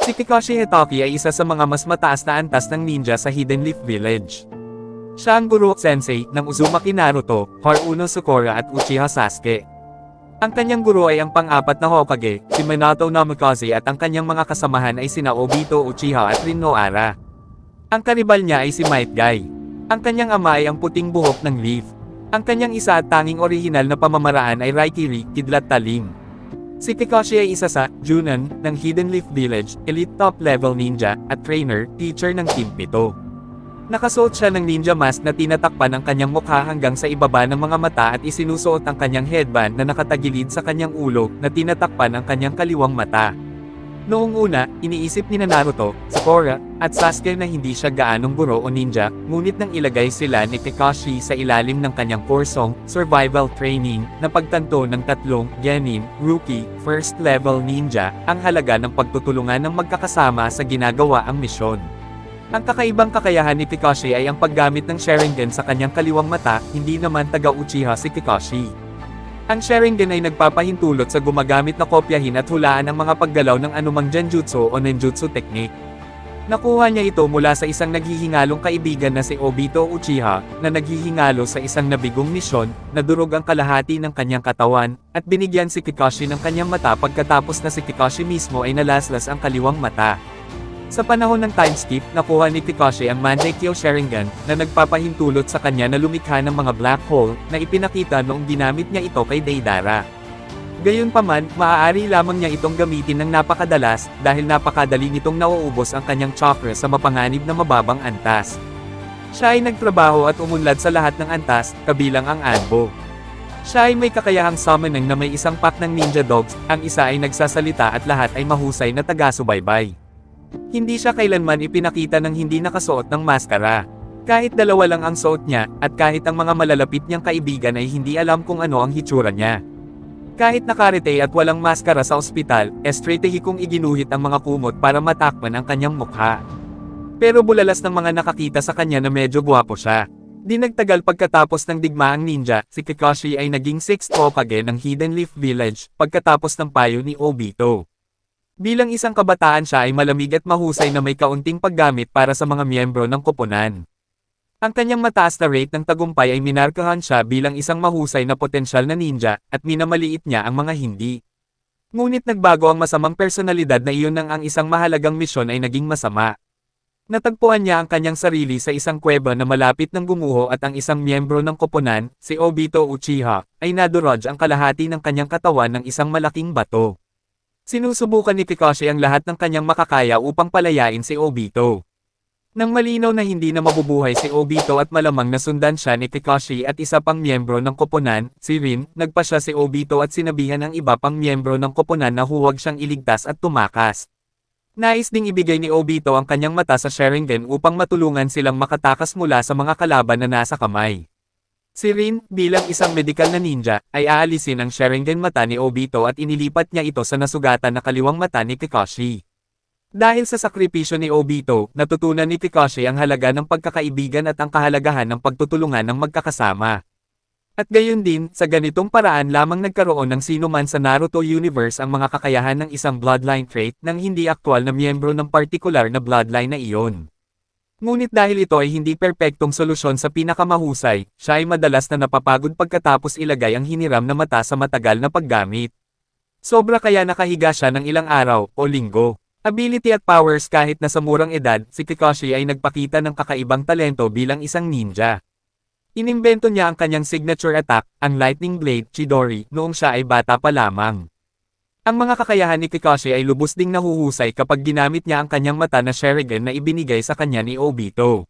Si Kakashi Hatake ay isa sa mga mas mataas na antas ng ninja sa Hidden Leaf Village. Siya ang guro sensei ng Uzumaki Naruto, Haruno Sakura at Uchiha Sasuke. Ang kanyang guro ay ang pang-apat na Hokage, si Minato Namikaze at ang kanyang mga kasamahan ay sina Obito Uchiha at Rin Noara. Ang karibal niya ay si Might Guy. Ang kanyang ama ay ang puting buhok ng Leaf. Ang kanyang isa at tanging orihinal na pamamaraan ay Raikiri, Kidlat Talim. Si Kakashi ay isa sa Junin ng Hidden Leaf Village, elite top-level ninja, at trainer, teacher ng Team 7. Nakasuot siya ng ninja mask na tinatakpan ang kanyang mukha hanggang sa ibaba ng mga mata at isinusuot ang kanyang headband na nakatagilid sa kanyang ulo na tinatakpan ang kanyang kaliwang mata. Noong una, iniisip ni Naruto, Sakura, at Sasuke na hindi siya gaanong guro o ninja, ngunit nang ilagay sila ni Kakashi sa ilalim ng kanyang kursong, survival training, na pagtanto ng tatlong, genin, rookie, first level ninja, ang halaga ng pagtutulungan ng magkakasama sa ginagawa ang misyon. Ang kakaibang kakayahan ni Kakashi ay ang paggamit ng Sharingan sa kanyang kaliwang mata, hindi naman taga-Uchiha si Kakashi. Ang Sharingan ay nagpapahintulot sa gumagamit na kopyahin at hulaan ang mga paggalaw ng anumang Genjutsu o Ninjutsu technique. Nakuha niya ito mula sa isang naghihingalong kaibigan na si Obito Uchiha, na naghihingalo sa isang nabigong misyon, na durog ang kalahati ng kanyang katawan, at binigyan si Kakashi ng kanyang mata pagkatapos na si Kakashi mismo ay nalaslas ang kaliwang mata. Sa panahon ng time skip, nakuha ni Kakashi ang Mangekyou Sharingan, na nagpapahintulot sa kanya na lumikha ng mga black hole, na ipinakita noong ginamit niya ito kay Deidara. Gayunpaman, maaari lamang niya itong gamitin ng napakadalas, dahil napakadali nitong nauubos ang kanyang chakra sa mapanganib na mababang antas. Siya ay nagtrabaho at umunlad sa lahat ng antas, kabilang ang Anbo. Siya ay may kakayahang summoning na may isang pack ng ninja dogs, ang isa ay nagsasalita at lahat ay mahusay na taga-subaybay. Hindi siya kailanman ipinakita ng hindi nakasuot ng maskara. Kahit dalawa lang ang suot niya, at kahit ang mga malalapit niyang kaibigan ay hindi alam kung ano ang hitsura niya. Kahit nakarete at walang maskara sa ospital, estratehikong iginuhit ang mga kumot para matakpan ang kanyang mukha. Pero bulalas ng mga nakakita sa kanya na medyo gwapo siya. Di nagtagal pagkatapos ng digmaang ninja, si Kakashi ay naging 6th Hokage ng Hidden Leaf Village, pagkatapos ng payo ni Obito. Bilang isang kabataan siya ay malamig at mahusay na may kaunting paggamit para sa mga miyembro ng koponan. Ang kanyang mataas na rate ng tagumpay ay minarkahan siya bilang isang mahusay na potensyal na ninja, at minamaliit niya ang mga hindi. Ngunit nagbago ang masamang personalidad na iyon nang ang isang mahalagang misyon ay naging masama. Natagpuan niya ang kanyang sarili sa isang kuweba na malapit ng gumuho at ang isang miyembro ng koponan, si Obito Uchiha, ay nadurog ang kalahati ng kanyang katawan ng isang malaking bato. Sinusubukan ni Kakashi ang lahat ng kanyang makakaya upang palayain si Obito. Nang malinaw na hindi na mabubuhay si Obito at malamang nasundan siya ni Kakashi at isa pang miyembro ng koponan, si Rin, nagpa siya si Obito at sinabihan ng iba pang miyembro ng koponan na huwag siyang iligtas at tumakas. Nais ding ibigay ni Obito ang kanyang mata sa Sharingan upang matulungan silang makatakas mula sa mga kalaban na nasa kamay. Si Rin, bilang isang medikal na ninja, ay aalisin ang Sharingan mata ni Obito at inilipat niya ito sa nasugatan na kaliwang mata ni Kakashi. Dahil sa sakripisyo ni Obito, natutunan ni Kakashi ang halaga ng pagkakaibigan at ang kahalagahan ng pagtutulungan ng magkakasama. At gayon din, sa ganitong paraan lamang nagkaroon ng sinuman sa Naruto universe ang mga kakayahan ng isang bloodline trait ng hindi aktwal na miyembro ng partikular na bloodline na iyon. Ngunit dahil ito ay hindi perpektong solusyon sa pinakamahusay, siya ay madalas na napapagod pagkatapos ilagay ang hiniram na mata sa matagal na paggamit. Sobra kaya nakahiga siya ng ilang araw o linggo. Ability at powers. Kahit na sa murang edad, si Kakashi ay nagpakita ng kakaibang talento bilang isang ninja. Inimbento niya ang kanyang signature attack, ang Lightning Blade Chidori, noong siya ay bata pa lamang. Ang mga kakayahan ni Kakashi ay lubos ding nahuhusay kapag ginamit niya ang kanyang mata na Sharingan na ibinigay sa kanya ni Obito.